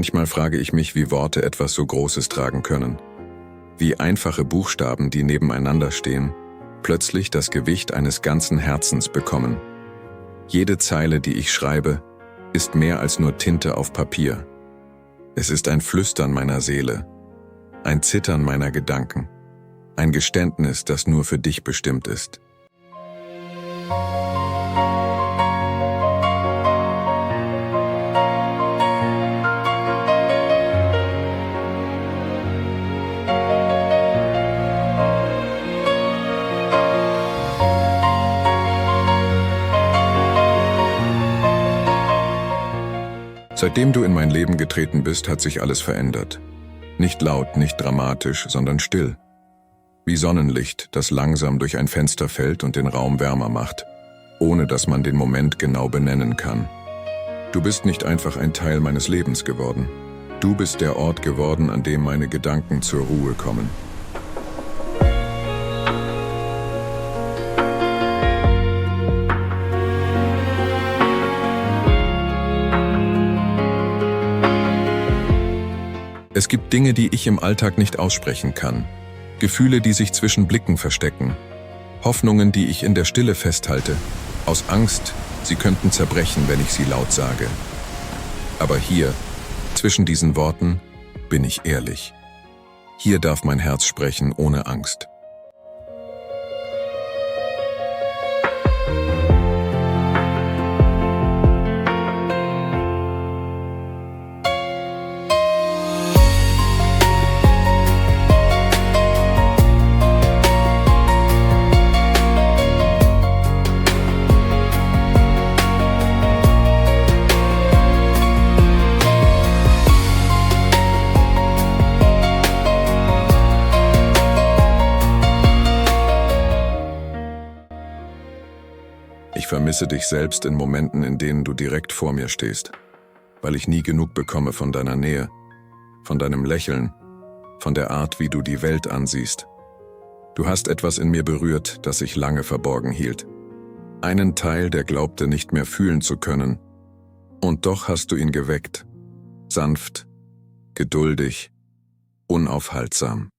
Manchmal frage ich mich, wie Worte etwas so Großes tragen können. Wie einfache Buchstaben, die nebeneinander stehen, plötzlich das Gewicht eines ganzen Herzens bekommen. Jede Zeile, die ich schreibe, ist mehr als nur Tinte auf Papier. Es ist ein Flüstern meiner Seele, ein Zittern meiner Gedanken, ein Geständnis, das nur für dich bestimmt ist. Seitdem du in mein Leben getreten bist, hat sich alles verändert. Nicht laut, nicht dramatisch, sondern still. Wie Sonnenlicht, das langsam durch ein Fenster fällt und den Raum wärmer macht, ohne dass man den Moment genau benennen kann. Du bist nicht einfach ein Teil meines Lebens geworden. Du bist der Ort geworden, an dem meine Gedanken zur Ruhe kommen. Es gibt Dinge, die ich im Alltag nicht aussprechen kann. Gefühle, die sich zwischen Blicken verstecken. Hoffnungen, die ich in der Stille festhalte. Aus Angst, sie könnten zerbrechen, wenn ich sie laut sage. Aber hier, zwischen diesen Worten, bin ich ehrlich. Hier darf mein Herz sprechen ohne Angst. Ich vermisse dich selbst in Momenten, in denen du direkt vor mir stehst, weil ich nie genug bekomme von deiner Nähe, von deinem Lächeln, von der Art, wie du die Welt ansiehst. Du hast etwas in mir berührt, das ich lange verborgen hielt. Einen Teil, der glaubte, nicht mehr fühlen zu können. Und doch hast du ihn geweckt. Sanft, geduldig, unaufhaltsam.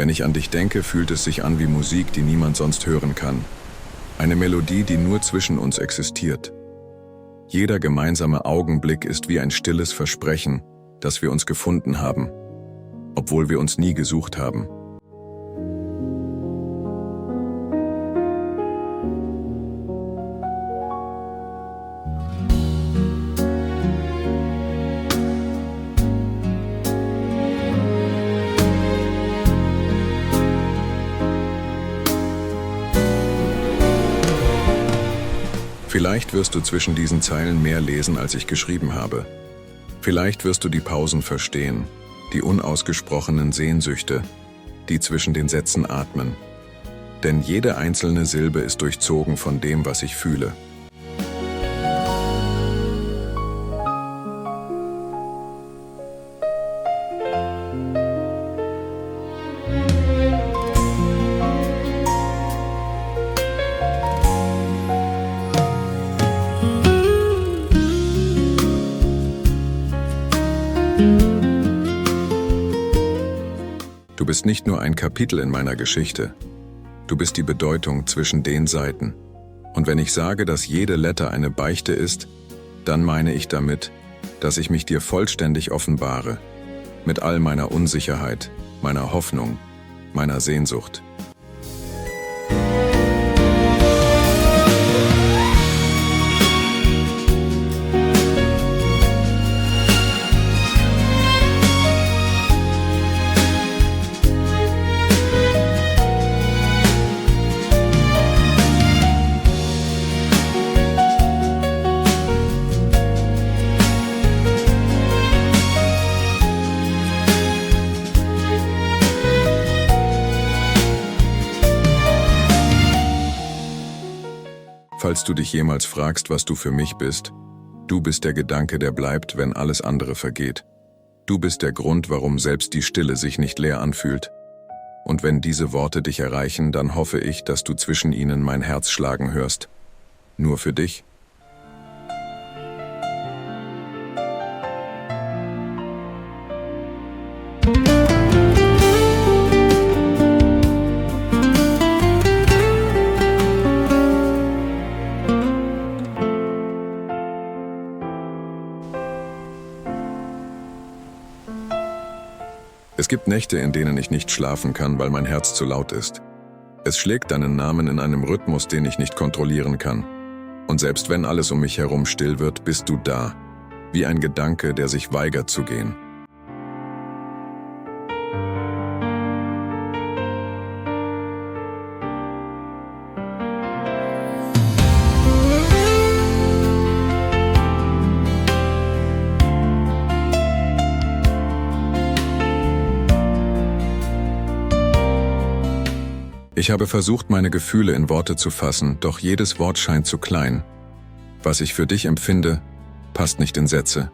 Wenn ich an dich denke, fühlt es sich an wie Musik, die niemand sonst hören kann. Eine Melodie, die nur zwischen uns existiert. Jeder gemeinsame Augenblick ist wie ein stilles Versprechen, dass wir uns gefunden haben, obwohl wir uns nie gesucht haben. Vielleicht wirst du zwischen diesen Zeilen mehr lesen, als ich geschrieben habe. Vielleicht wirst du die Pausen verstehen, die unausgesprochenen Sehnsüchte, die zwischen den Sätzen atmen. Denn jede einzelne Silbe ist durchzogen von dem, was ich fühle. Du bist nicht nur ein Kapitel in meiner Geschichte, du bist die Bedeutung zwischen den Seiten. Und wenn ich sage, dass jede Letter eine Beichte ist, dann meine ich damit, dass ich mich dir vollständig offenbare, mit all meiner Unsicherheit, meiner Hoffnung, meiner Sehnsucht. du dich jemals fragst, was du für mich bist, du bist der Gedanke, der bleibt, wenn alles andere vergeht. Du bist der Grund, warum selbst die Stille sich nicht leer anfühlt. Und wenn diese Worte dich erreichen, dann hoffe ich, dass du zwischen ihnen mein Herz schlagen hörst. Nur für dich. Es gibt Nächte, in denen ich nicht schlafen kann, weil mein Herz zu laut ist. Es schlägt deinen Namen in einem Rhythmus, den ich nicht kontrollieren kann. Und selbst wenn alles um mich herum still wird, bist du da, wie ein Gedanke, der sich weigert zu gehen. Ich habe versucht, meine Gefühle in Worte zu fassen, doch jedes Wort scheint zu klein. Was ich für dich empfinde, passt nicht in Sätze.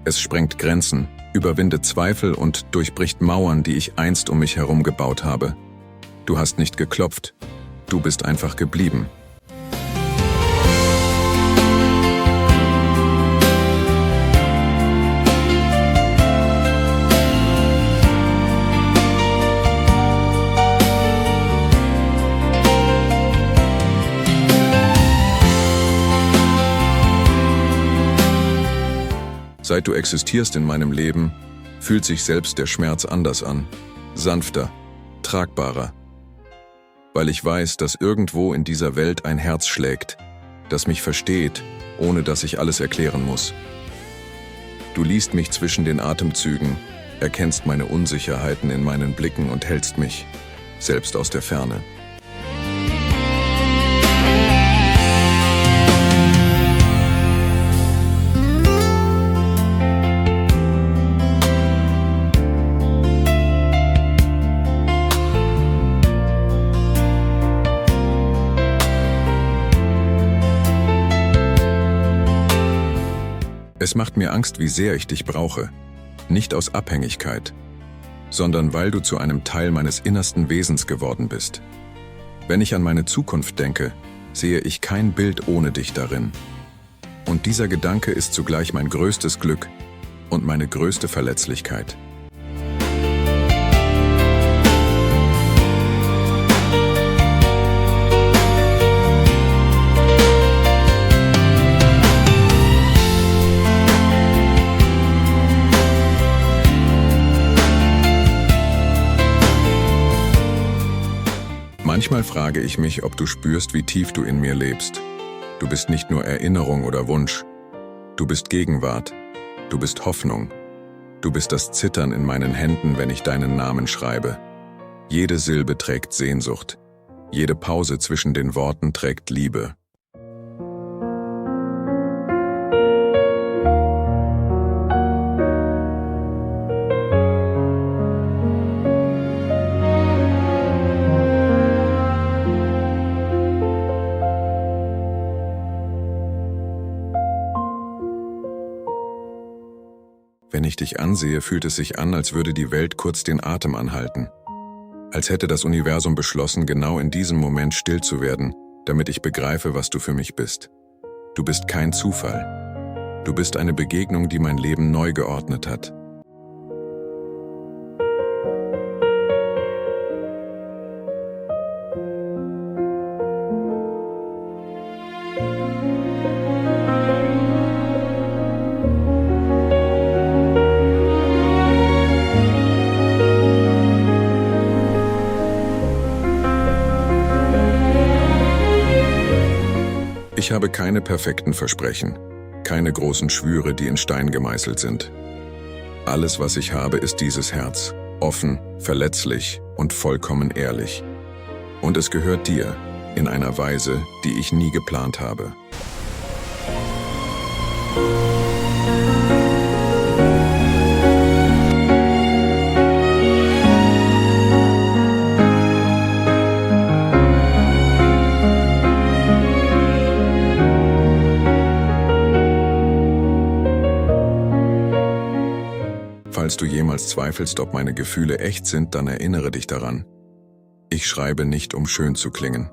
Es sprengt Grenzen, überwindet Zweifel und durchbricht Mauern, die ich einst um mich herum gebaut habe. Du hast nicht geklopft, du bist einfach geblieben. Seit du existierst in meinem Leben, fühlt sich selbst der Schmerz anders an, sanfter, tragbarer. Weil ich weiß, dass irgendwo in dieser Welt ein Herz schlägt, das mich versteht, ohne dass ich alles erklären muss. Du liest mich zwischen den Atemzügen, erkennst meine Unsicherheiten in meinen Blicken und hältst mich, selbst aus der Ferne. Es macht mir Angst, wie sehr ich dich brauche, nicht aus Abhängigkeit, sondern weil du zu einem Teil meines innersten Wesens geworden bist. Wenn ich an meine Zukunft denke, sehe ich kein Bild ohne dich darin. Und dieser Gedanke ist zugleich mein größtes Glück und meine größte Verletzlichkeit. Manchmal frage ich mich, ob du spürst, wie tief du in mir lebst. Du bist nicht nur Erinnerung oder Wunsch. Du bist Gegenwart. Du bist Hoffnung. Du bist das Zittern in meinen Händen, wenn ich deinen Namen schreibe. Jede Silbe trägt Sehnsucht. Jede Pause zwischen den Worten trägt Liebe. Wenn ich dich ansehe, fühlt es sich an, als würde die Welt kurz den Atem anhalten. Als hätte das Universum beschlossen, genau in diesem Moment still zu werden, damit ich begreife, was du für mich bist. Du bist kein Zufall. Du bist eine Begegnung, die mein Leben neu geordnet hat. Ich habe keine perfekten Versprechen, keine großen Schwüre, die in Stein gemeißelt sind. Alles, was ich habe, ist dieses Herz, offen, verletzlich und vollkommen ehrlich. Und es gehört dir, in einer Weise, die ich nie geplant habe. Falls du jemals zweifelst, ob meine Gefühle echt sind, dann erinnere dich daran. Ich schreibe nicht, um schön zu klingen.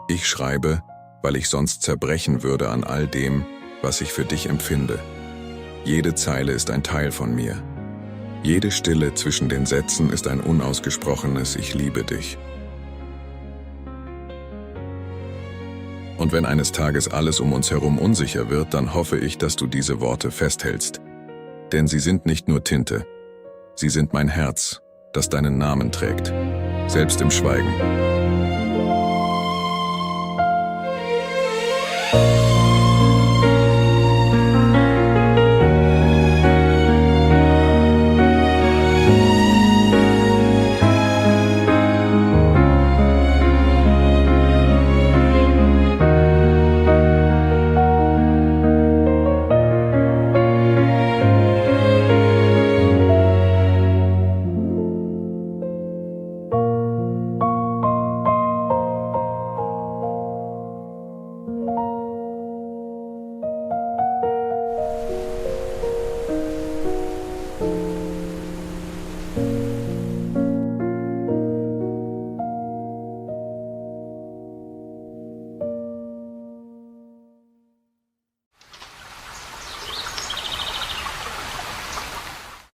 Ich schreibe, weil ich sonst zerbrechen würde an all dem, was ich für dich empfinde. Jede Zeile ist ein Teil von mir. Jede Stille zwischen den Sätzen ist ein unausgesprochenes Ich liebe dich. Und wenn eines Tages alles um uns herum unsicher wird, dann hoffe ich, dass du diese Worte festhältst. Denn sie sind nicht nur Tinte. Sie sind mein Herz, das deinen Namen trägt, selbst im Schweigen.